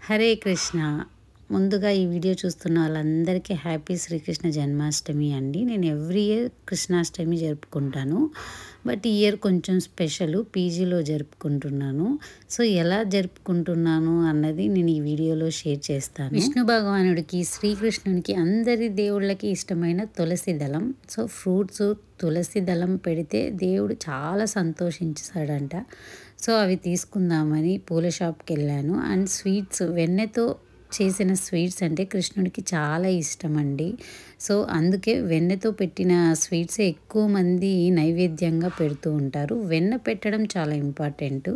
హరే కృష్ణ. ముందుగా ఈ వీడియో చూస్తున్న వాళ్ళందరికీ హ్యాపీ శ్రీకృష్ణ జన్మాష్టమి అండి. నేను ఎవ్రీ ఇయర్ కృష్ణాష్టమి జరుపుకుంటాను. బట్ ఈ ఇయర్ కొంచెం స్పెషల్ పీజీలో జరుపుకుంటున్నాను. సో ఎలా జరుపుకుంటున్నాను అన్నది నేను ఈ వీడియోలో షేర్ చేస్తాను. విష్ణు భగవానుడికి, శ్రీకృష్ణునికి, అందరి దేవుళ్ళకి ఇష్టమైన తులసి దళం. సో ఫ్రూట్స్ తులసి దళం పెడితే దేవుడు చాలా సంతోషించాడంట. సో అవి తీసుకుందామని పూల షాప్కి వెళ్ళాను. అండ్ స్వీట్స్, వెన్నెతో చేసిన స్వీట్స్ అంటే కృష్ణుడికి చాలా ఇష్టం అండి. సో అందుకే వెన్నెతో పెట్టిన స్వీట్సే ఎక్కువ మంది నైవేద్యంగా పెడుతూ ఉంటారు. వెన్న పెట్టడం చాలా ఇంపార్టెంట్.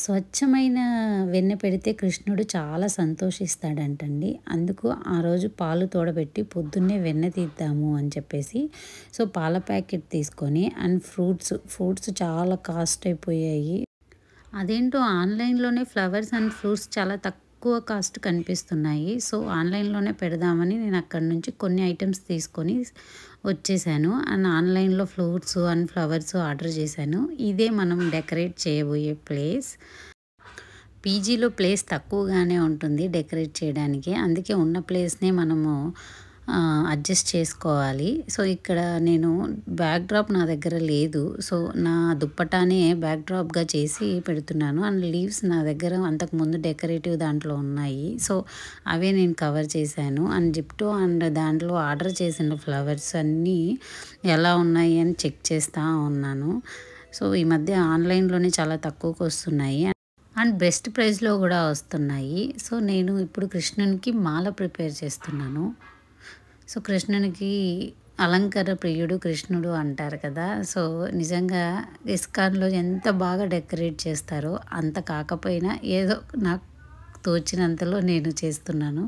స్వచ్ఛమైన వెన్న పెడితే కృష్ణుడు చాలా సంతోషిస్తాడంటండి. అందుకు ఆ రోజు పాలు తోడబెట్టి పొద్దున్నే వెన్న తీద్దాము అని చెప్పేసి సో పాల ప్యాకెట్ తీసుకొని అండ్ ఫ్రూట్స్ చాలా కాస్ట్ అయిపోయాయి. అదేంటో ఆన్లైన్లోనే ఫ్లవర్స్ అండ్ ఫ్రూట్స్ చాలా తక్కువ కాస్ట్ కనిపిస్తున్నాయి. సో ఆన్లైన్లోనే పెడదామని నేను అక్కడి నుంచి కొన్ని ఐటమ్స్ తీసుకొని వచ్చేసాను. అండ్ ఆన్లైన్లో ఫ్రూట్స్ అండ్ ఫ్లవర్స్ ఆర్డర్ చేశాను. ఇదే మనం డెకరేట్ చేయబోయే ప్లేస్. పీజీలో ప్లేస్ తక్కువగానే ఉంటుంది డెకరేట్ చేయడానికి. అందుకే ఉన్న ప్లేస్నే మనము అడ్జస్ట్ చేసుకోవాలి. సో ఇక్కడ నేను బ్యాక్ డ్రాప్ నా దగ్గర లేదు. సో నా దుప్పటానే బ్యాక్ డ్రాప్గా చేసి పెడుతున్నాను. అండ్ లీవ్స్ నా దగ్గర అంతకుముందు డెకరేటివ్ దాంట్లో ఉన్నాయి. సో అవే నేను కవర్ చేశాను. అండ్ జిప్టో అండ్ దాంట్లో ఆర్డర్ చేసిన ఫ్లవర్స్ అన్నీ ఎలా ఉన్నాయి అని చెక్ చేస్తూ ఉన్నాను. సో ఈ మధ్య ఆన్లైన్లోనే చాలా తక్కువకు వస్తున్నాయి అండ్ బెస్ట్ ప్రైస్లో కూడా వస్తున్నాయి. సో నేను ఇప్పుడు కృష్ణునికి మాల ప్రిపేర్ చేస్తున్నాను. సో కృష్ణునికి అలంకార ప్రియుడు కృష్ణుడు అంటారు కదా. సో నిజంగా ఇస్కాన్లో ఎంత బాగా డెకరేట్ చేస్తారో అంత కాకపోయినా ఏదో నాకు తోచినంతలో నేను చేస్తున్నాను.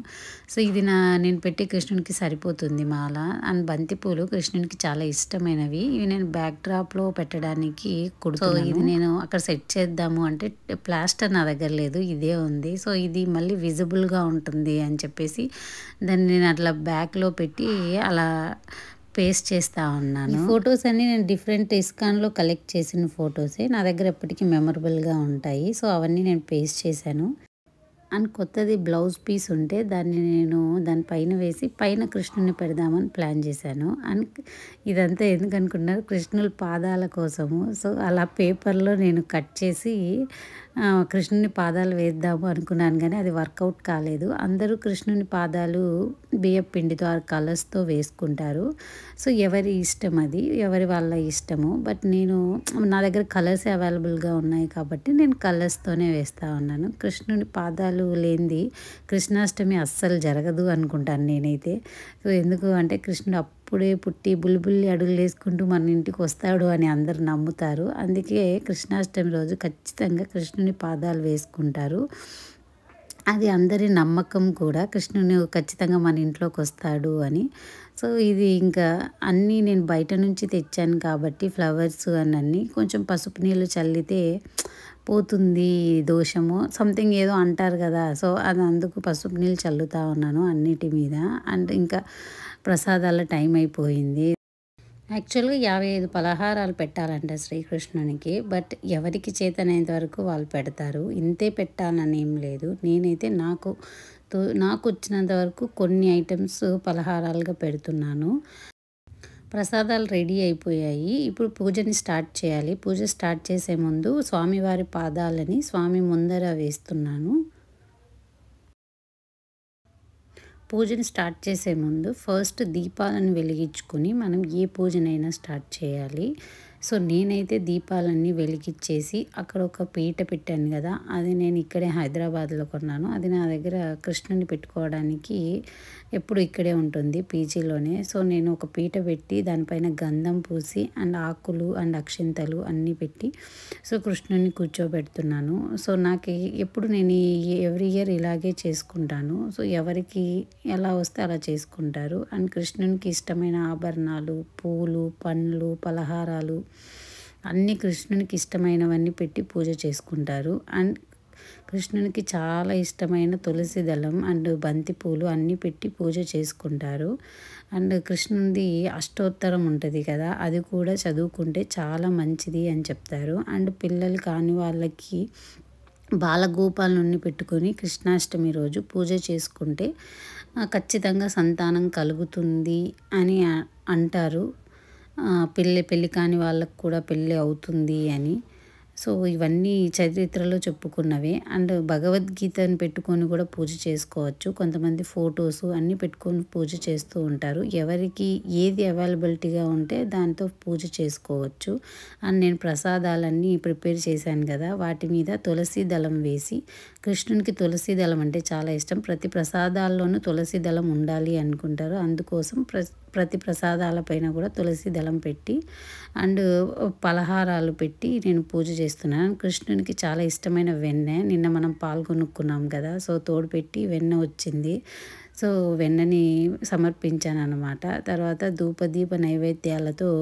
సో ఇది నేను పెట్టి కృష్ణునికి సరిపోతుంది మాల. అండ్ బంతిపూలు కృష్ణునికి చాలా ఇష్టమైనవి. ఇవి నేను బ్యాక్ డ్రాప్లో పెట్టడానికి కుడుతున్నాను. సో ఇది నేను అక్కడ సెట్ చేద్దాము అంటే ప్లాస్టర్ నా దగ్గర లేదు, ఇదే ఉంది. సో ఇది మళ్ళీ విజిబుల్గా ఉంటుంది అని చెప్పేసి దాన్ని నేను అట్లా బ్యాక్లో పెట్టి అలా పేస్ట్ చేస్తూ ఉన్నాను. ఫొటోస్ అన్నీ నేను డిఫరెంట్ ఇస్కాన్లో కలెక్ట్ చేసిన ఫొటోసే నా దగ్గర ఎప్పటికీ మెమరబుల్గా ఉంటాయి. సో అవన్నీ నేను పేస్ట్ చేశాను. అండ్ కొత్తది బ్లౌజ్ పీస్ ఉంటే దాన్ని నేను దానిపైన వేసి పైన కృష్ణుని పెడదామని ప్లాన్ చేశాను. అండ్ ఇదంతా ఎందుకు అనుకున్నారు, కృష్ణుల పాదాల కోసము. సో అలా పేపర్లో నేను కట్ చేసి కృష్ణుని పాదాలు వేద్దాము అనుకున్నాను, కానీ అది వర్కౌట్ కాలేదు. అందరూ కృష్ణుని పాదాలు బియ్యం పిండితో ఆ కలర్స్తో వేసుకుంటారు. సో ఎవరి ఇష్టం, అది ఎవరి వాళ్ళ ఇష్టము. బట్ నా దగ్గర కలర్స్ అవైలబుల్గా ఉన్నాయి కాబట్టి నేను కలర్స్తోనే వేస్తూ ఉన్నాను. కృష్ణుని పాదాలు లేనిది కృష్ణాష్టమి అస్సలు జరగదు అనుకుంటాను నేనైతే. సో ఎందుకు అంటే కృష్ణుడు అప్పుడే పుట్టి బుల్లి అడుగులు వేసుకుంటూ మన ఇంటికి వస్తాడు అని అందరు నమ్ముతారు. అందుకే కృష్ణాష్టమి రోజు ఖచ్చితంగా కృష్ణుని పాదాలు వేసుకుంటారు. అది అందరి నమ్మకం కూడా, కృష్ణుని ఖచ్చితంగా మన ఇంట్లోకి వస్తాడు అని. సో ఇది ఇంకా అన్నీ నేను బయట నుంచి తెచ్చాను కాబట్టి ఫ్లవర్స్ అన్నీ కొంచెం పసుపు నీళ్ళు చల్లితే పోతుంది దోషము సంథింగ్ ఏదో అంటారు కదా. సో అది అందుకు పసుపు నీళ్ళు చల్లుతూ ఉన్నాను అన్నిటి మీద. అండ్ ఇంకా ప్రసాదాల టైం అయిపోయింది. యాక్చువల్గా 55 పలహారాలు పెట్టాలంట శ్రీకృష్ణునికి. బట్ ఎవరికి చేతనైనంత వరకు వాళ్ళు పెడతారు. ఇంతే పెట్టాలని ఏం లేదు. నేనైతే నాకు వచ్చినంత వరకు కొన్ని ఐటమ్స్ పలహారాలుగా పెడుతున్నాను. ప్రసాదాలు రెడీ అయిపోయాయి. ఇప్పుడు పూజని స్టార్ట్ చేయాలి. పూజ స్టార్ట్ చేసే ముందు స్వామివారి పాదాలని స్వామి ముందర వేస్తున్నాను. పూజని స్టార్ట్ చేసే ముందు ఫస్ట్ దీపాలను వెలిగించుకొని మనం ఏ పూజనైనా స్టార్ట్ చేయాలి. సో నేనైతే దీపాలన్నీ వెలిగించేసి అక్కడ ఒక పీట పెట్టాను కదా, అది నేను ఇక్కడే హైదరాబాద్లో కొన్నాను. అది నా దగ్గర కృష్ణుని పెట్టుకోవడానికి ఎప్పుడు ఇక్కడే ఉంటుంది పీజీలోనే. సో నేను ఒక పీట పెట్టి దానిపైన గంధం పూసి అండ్ ఆకులు అండ్ అక్షింతలు అన్నీ పెట్టి సో కృష్ణుని కూర్చోబెడుతున్నాను. సో నాకు ఎప్పుడు నేను ఎవ్రీ ఇయర్ ఇలాగే చేసుకుంటాను. సో ఎవరికి ఎలా వస్తే అలా చేసుకుంటారు. అండ్ కృష్ణునికి ఇష్టమైన ఆభరణాలు, పూలు, పండ్లు, పలహారాలు అన్నీ కృష్ణునికి ఇష్టమైనవన్నీ పెట్టి పూజ చేసుకుంటారు. అండ్ కృష్ణునికి చాలా ఇష్టమైన తులసి దళం అండ్ బంతిపూలు అన్నీ పెట్టి పూజ చేసుకుంటారు. అండ్ కృష్ణునిది అష్టోత్తరం ఉంటుంది కదా, అది కూడా చదువుకుంటే చాలా మంచిది అని చెప్తారు. అండ్ పిల్లలు కాని వాళ్ళకి బాలగోపాలుని పెట్టుకొని కృష్ణాష్టమి రోజు పూజ చేసుకుంటే ఖచ్చితంగా సంతానం కలుగుతుంది అని అంటారు. పెళ్ళి కాని వాళ్ళకు కూడా పెళ్ళి అవుతుంది అని. సో ఇవన్నీ చరిత్రలో చెప్పుకున్నవే. అండ్ భగవద్గీతను పెట్టుకొని కూడా పూజ చేసుకోవచ్చు. కొంతమంది ఫొటోస్ అన్నీ పెట్టుకొని పూజ చేస్తూ ఉంటారు. ఎవరికి ఏది అవైలబిలిటీగా ఉంటే దాంతో పూజ చేసుకోవచ్చు. అండ్ నేను ప్రసాదాలన్నీ ప్రిపేర్ చేశాను కదా, వాటి మీద తులసి దళం వేసి, కృష్ణునికి తులసి దళం అంటే చాలా ఇష్టం. ప్రతి ప్రసాదాల్లోనూ తులసి దళం ఉండాలి అనుకుంటారు. అందుకోసం ప్రతి ప్రసాదాలపైన కూడా తులసి దళం పెట్టి అండ్ పలహారాలు పెట్టి నేను పూజ చేస్తున్నాను. కృష్ణునికి చాలా ఇష్టమైన వెన్న, నిన్న మనం పాలు కొనుక్కున్నాం కదా, సో తోడు పెట్టి వెన్న వచ్చింది. సో వెన్నని సమర్పించాను అనమాట. తర్వాత ధూపదీప నైవేద్యాలతో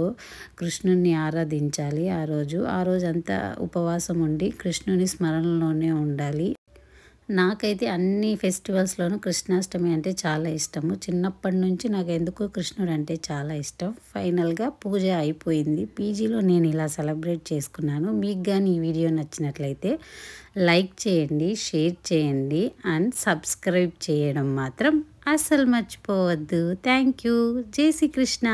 కృష్ణుని ఆరాధించాలి. ఆ రోజు అంతా ఉపవాసం ఉండి కృష్ణుని స్మరణలోనే ఉండాలి. నాకైతే అన్ని ఫెస్టివల్స్లోనూ కృష్ణాష్టమి అంటే చాలా ఇష్టము. చిన్నప్పటి నుంచి నాకు ఎందుకో కృష్ణుడు అంటే చాలా ఇష్టం. ఫైనల్గా పూజ అయిపోయింది. పీజీలో నేను ఇలా సెలబ్రేట్ చేసుకున్నాను. మీకు కానీ ఈ వీడియో నచ్చినట్లయితే లైక్ చేయండి, షేర్ చేయండి అండ్ సబ్స్క్రైబ్ చేయడం మాత్రం అస్సలు మర్చిపోవద్దు. Thank you. జై శ్రీకృష్ణ.